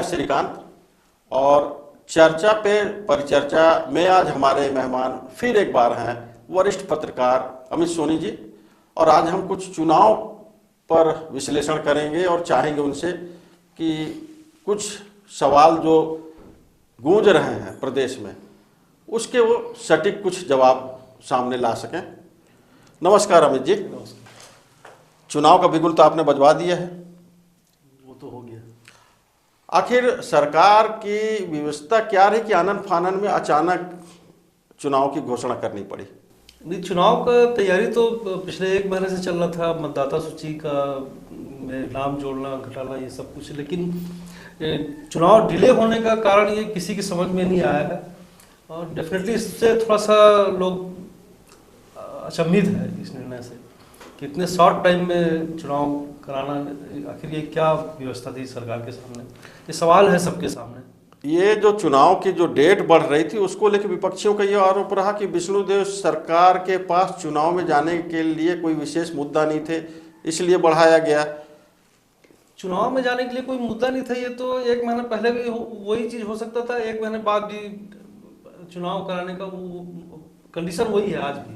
श्रीकांत और चर्चा पे परिचर्चा में आज हमारे मेहमान फिर एक बार हैं वरिष्ठ पत्रकार अमित सोनी जी। और आज हम कुछ चुनाव पर विश्लेषण करेंगे और चाहेंगे उनसे कि कुछ सवाल जो गूंज रहे हैं प्रदेश में उसके वो सटीक कुछ जवाब सामने ला सकें। नमस्कार अमित जी। चुनाव का बिगुल तो आपने बजवा दिया है, वो तो हो गया। आखिर सरकार की व्यवस्था क्या रही कि आनन फानन में अचानक चुनाव की घोषणा करनी पड़ी? नहीं, चुनाव का तैयारी तो पिछले एक महीने से चल रहा था, मतदाता सूची का में नाम जोड़ना घटाना ये सब कुछ, लेकिन चुनाव डिले होने का कारण ये किसी की समझ में नहीं आया है और डेफिनेटली इससे थोड़ा सा लोग अचंभित है इस निर्णय से कि इतने शॉर्ट टाइम में चुनाव कराना, आखिर ये क्या व्यवस्था थी सरकार के सामने, ये सवाल है सबके सामने। ये जो चुनाव की जो डेट बढ़ रही थी उसको लेकर विपक्षियों का यह आरोप रहा कि विष्णुदेव सरकार के पास चुनाव में जाने के लिए कोई विशेष मुद्दा नहीं थे, इसलिए बढ़ाया गया। चुनाव में जाने के लिए कोई मुद्दा नहीं था, ये तो एक महीने पहले भी वही चीज हो सकता था, एक महीने बाद भी चुनाव कराने का वो कंडीशन वही है आज भी।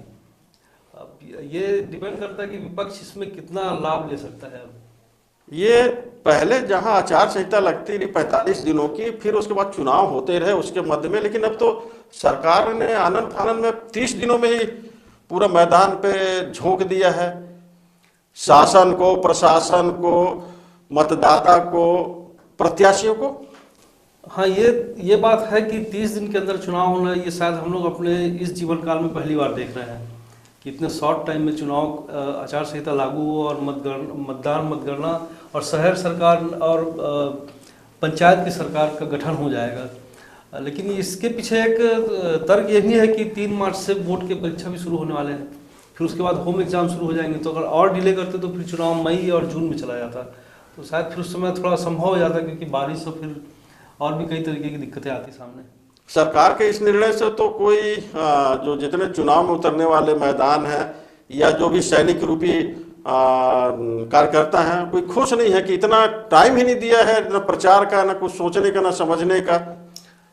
अब ये डिपेंड करता है कि विपक्ष इसमें कितना लाभ ले सकता है। ये पहले जहां आचार संहिता लगती रही 45 दिनों की, फिर उसके बाद चुनाव होते रहे उसके मध्य में, लेकिन अब तो सरकार ने आनन फानन में 30 दिनों में ही पूरा मैदान पे झोंक दिया है। शासन को, प्रशासन को, मतदाता को, प्रत्याशियों को। हाँ, ये बात है कि 30 दिन के अंदर चुनाव होना, ये शायद हम लोग अपने इस जीवन काल में पहली बार देख रहे हैं कि इतने शॉर्ट टाइम में चुनाव आचार संहिता लागू हो और मतदान मतगणना और शहर सरकार और पंचायत की सरकार का गठन हो जाएगा। लेकिन इसके पीछे एक तर्क ये भी है कि 3 मार्च से बोर्ड के परीक्षा भी शुरू होने वाले हैं, फिर उसके बाद होम एग्जाम शुरू हो जाएंगे, तो अगर और डिले करते तो फिर चुनाव मई और जून में चला जाता, तो शायद फिर उस समय थोड़ा संभव हो जाता, क्योंकि बारिश और फिर और भी कई तरीके की दिक्कतें आती सामने। सरकार के इस निर्णय से तो कोई जो जितने चुनाव में उतरने वाले मैदान हैं या जो भी सैनिक रूपी कार्यकर्ता हैं, कोई खुश नहीं है कि इतना टाइम ही नहीं दिया है, ना प्रचार का, ना कुछ सोचने का, ना समझने का।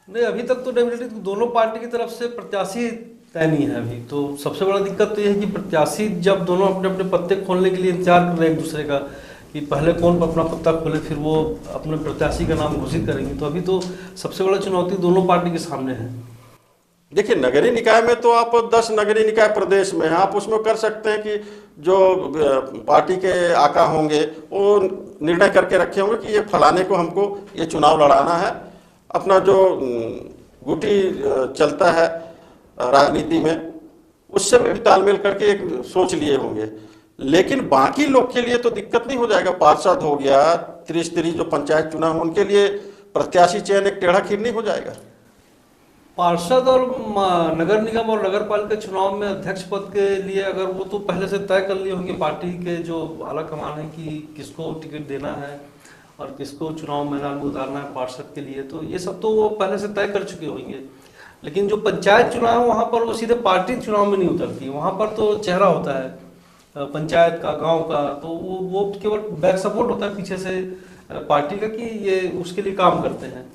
नहीं, अभी तक तो डेफिनेटली दोनों पार्टी की तरफ से प्रत्याशी तय नहीं है अभी। तो सबसे बड़ा दिक्कत तो ये है कि प्रत्याशी जब दोनों अपने अपने पत्ते खोलने के लिए इंतजार कर रहे हैं एक दूसरे का कि पहले कौन अपना पत्ता खोले, फिर वो अपने प्रत्याशी का नाम घोषित करेंगे, तो अभी तो सबसे बड़ा चुनौती दोनों पार्टी के सामने है। देखिए, नगरीय निकाय में तो आप 10 नगरीय निकाय प्रदेश में हैं, आप उसमें कर सकते हैं कि जो पार्टी के आका होंगे वो निर्णय करके रखे होंगे कि ये फलाने को हमको ये चुनाव लड़ाना है। अपना जो गुटी चलता है राजनीति में उससे भी तालमेल करके एक सोच लिए होंगे, लेकिन बाकी लोग के लिए तो दिक्कत नहीं हो जाएगा? पार्षद हो गया, त्रिस्तरीय जो पंचायत चुनाव, उनके लिए प्रत्याशी चयन एक टेढ़ा खीर नहीं हो जाएगा? पार्षद और नगर निगम और नगर पालिका चुनाव में अध्यक्ष पद के लिए अगर वो तो पहले से तय कर लिए होंगे पार्टी के जो आला कमान है कि किसको टिकट देना है और किसको चुनाव मैदान में उतारना है पार्षद के लिए, तो ये सब तो वो पहले से तय कर चुके होंगे। लेकिन जो पंचायत चुनाव वहाँ पर वो सीधे पार्टी चुनाव में नहीं उतरती, वहाँ पर तो चेहरा होता है पंचायत का, गांव का, तो वो केवल बैक सपोर्ट होता है पीछे से पार्टी का कि ये उसके लिए काम करते हैं।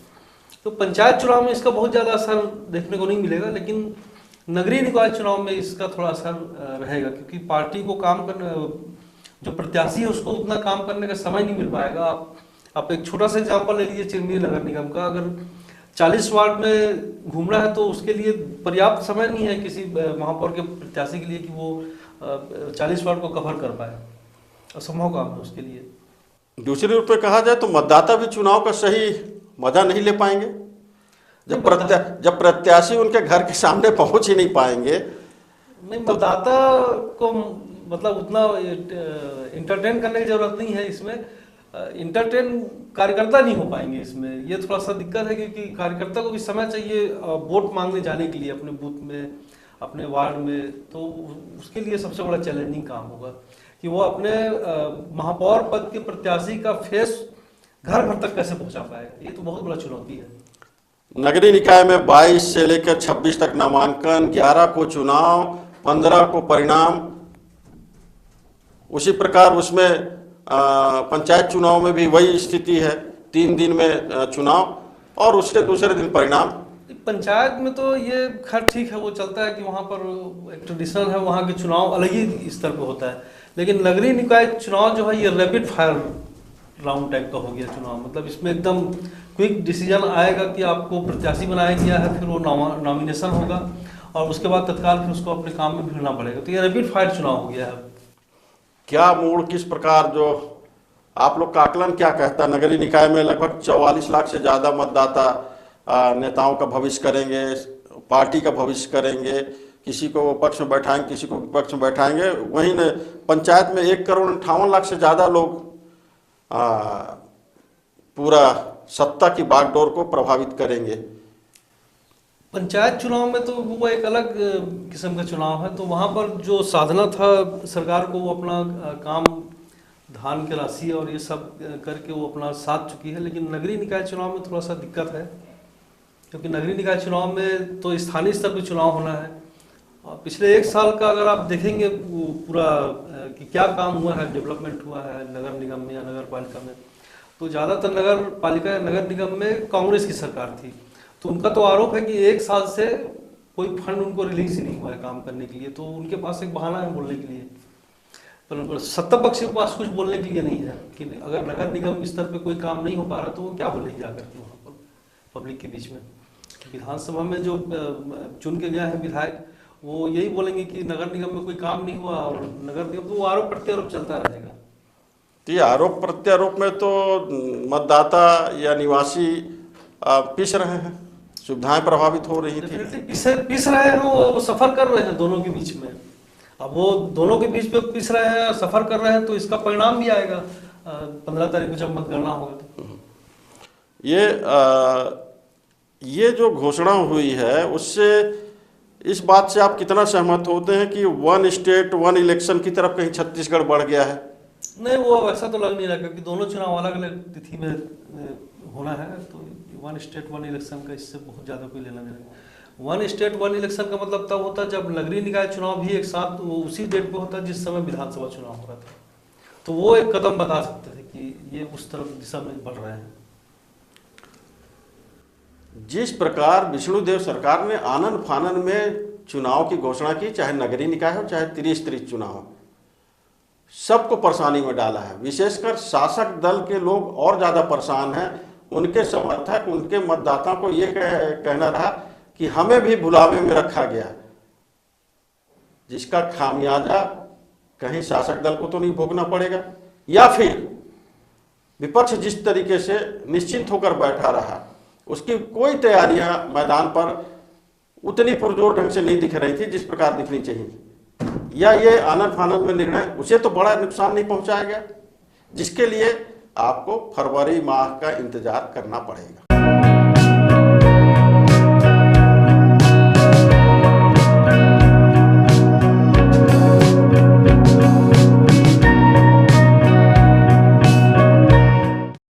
तो पंचायत चुनाव में इसका बहुत ज़्यादा असर देखने को नहीं मिलेगा, लेकिन नगरीय निकाय चुनाव में इसका थोड़ा असर रहेगा, क्योंकि पार्टी को काम करने, जो प्रत्याशी है उसको उतना काम करने का समय नहीं मिल पाएगा। आप एक छोटा सा एग्जाम्पल ले लीजिए चिरमिरी नगर निगम का, अगर 40 वार्ड में घूमना है तो उसके लिए पर्याप्त समय नहीं है किसी महापौर के प्रत्याशी के लिए कि वो 40 वार्ड को कवर कर पाए, असंभव काम है उसके लिए। दूसरी रूप में कहा जाए तो मतदाता भी चुनाव का सही मजा नहीं ले पाएंगे जब प्रत्याशी उनके घर के सामने पहुंच ही नहीं पाएंगे। नहीं, मतदाता को मतलब उतना इंटरटेन करने की जरूरत नहीं है इसमें, इंटरटेन कार्यकर्ता नहीं हो पाएंगे इसमें, ये थोड़ा सा दिक्कत है, क्योंकि कार्यकर्ता को भी समय चाहिए वोट मांगने जाने के लिए अपने बूथ में, अपने वार्ड में, तो उसके लिए सबसे बड़ा चैलेंजिंग काम होगा कि वो अपने महापौर पद के प्रत्याशी का फेस घर घर तक कैसे पहुंचा पाएगा, ये तो बहुत बड़ा चुनौती है। नगरीय निकाय में 22 से लेकर 26 तक नामांकन, 11 को चुनाव, 15 को परिणाम। उसी प्रकार उसमें पंचायत चुनाव में भी वही स्थिति है 3 दिन में चुनाव और उसके दूसरे दिन परिणाम। पंचायत में तो ये खैर ठीक है, वो चलता है कि वहाँ पर एक ट्रेडिशनल है, वहाँ के चुनाव अलग ही स्तर पे होता है। लेकिन नगरीय निकाय चुनाव जो है ये रैपिड फायर राउंड टाइप का हो गया चुनाव, मतलब इसमें एकदम क्विक डिसीजन आएगा कि आपको प्रत्याशी बनाया गया है, फिर वो नॉमिनेशन होगा और उसके बाद तत्काल फिर उसको अपने काम में भिड़ना पड़ेगा। तो ये रैपिड फायर चुनाव हो गया है। क्या मूड, किस प्रकार, जो आप लोग का आकलन क्या कहता है? नगरीय निकाय में लगभग 44 लाख से ज़्यादा मतदाता नेताओं का भविष्य करेंगे, पार्टी का भविष्य करेंगे, किसी को पक्ष में बैठाएंगे, किसी को विपक्ष में बैठाएंगे। वहीं पंचायत में 1,58,00,000 से ज़्यादा लोग पूरा सत्ता की बागडोर को प्रभावित करेंगे। पंचायत चुनाव में तो वो एक अलग किस्म का चुनाव है, तो वहाँ पर जो साधना था सरकार को, वो अपना काम धान के राशि और ये सब करके वो अपना साध चुकी है। लेकिन नगरीय निकाय चुनाव में थोड़ा सा दिक्कत है, क्योंकि नगरीय निकाय चुनाव में तो स्थानीय स्तर पर चुनाव होना है। और पिछले 1 साल का अगर आप देखेंगे वो पूरा कि क्या काम हुआ है, डेवलपमेंट हुआ है नगर निगम में या नगर पालिका में, तो ज़्यादातर नगर पालिका नगर निगम में कांग्रेस की सरकार थी। तो उनका तो आरोप है कि 1 साल से कोई फंड उनको रिलीज ही नहीं हुआ है काम करने के लिए। तो उनके पास एक बहाना है बोलने के लिए, पर सत्ता पक्ष के पास कुछ बोलने के लिए नहीं है कि अगर नगर निगम स्तर पे कोई काम नहीं हो पा रहा तो वो क्या बोलेगी जाकर के वहाँ पर पब्लिक के बीच में। विधानसभा में जो चुन के गए हैं विधायक, वो यही बोलेंगे कि नगर निगम में कोई काम नहीं हुआ, और नगर निगम तो वो आरोप प्रत्यारोप चलता रहेगा। तो ये आरोप प्रत्यारोप में तो मतदाता या निवासी पिस रहे हैं, सुविधाएं प्रभावित हो रही थी। पिस रहे हैं, वो सफर कर रहे हैं दोनों के बीच में। अब वो दोनों के बीच में पिस रहे हैं, सफर कर रहे हैं, तो इसका परिणाम भी आएगा 15 तारीख को जब मतगणना होगा। तो ये जो घोषणा हुई है उससे, इस बात से आप कितना सहमत होते हैं कि 1 स्टेट 1 इलेक्शन की तरफ कहीं छत्तीसगढ़ बढ़ गया है? नहीं, वो ऐसा तो लग नहीं रहा, क्योंकि दोनों चुनाव अलग अलग तिथि में होना है। तो 1 स्टेट 1 इलेक्शन का इससे बहुत ज़्यादा कोई लेना देना। 1 स्टेट 1 इलेक्शन का मतलब तब होता जब नगरीय निकाय चुनाव भी एक साथ उसी डेट पे होता जिस समय विधानसभा चुनाव हो रहा था। तो वो एक कदम बता सकते थे कि ये उस तरफ दिशा में बढ़ रहे हैं। जिस प्रकार विष्णुदेव सरकार ने आनन फानन में चुनाव की घोषणा की, चाहे नगरीय निकाय हो चाहे त्रिस्तरीय चुनाव हो, सबको परेशानी में डाला है। विशेषकर शासक दल के लोग और ज़्यादा परेशान हैं। उनके समर्थक, उनके मतदाताओं को ये कहना रहा कि हमें भी भुलावे में रखा गया, जिसका खामियाजा कहीं शासक दल को तो नहीं भोगना पड़ेगा, या फिर विपक्ष जिस तरीके से निश्चिंत होकर बैठा रहा, उसकी कोई तैयारियां मैदान पर उतनी पुरजोर ढंग से नहीं दिख रही थी जिस प्रकार दिखनी चाहिए, या ये आनन फानन में निर्णय उसे तो बड़ा नुकसान नहीं पहुंचाया गया, जिसके लिए आपको फरवरी माह का इंतजार करना पड़ेगा।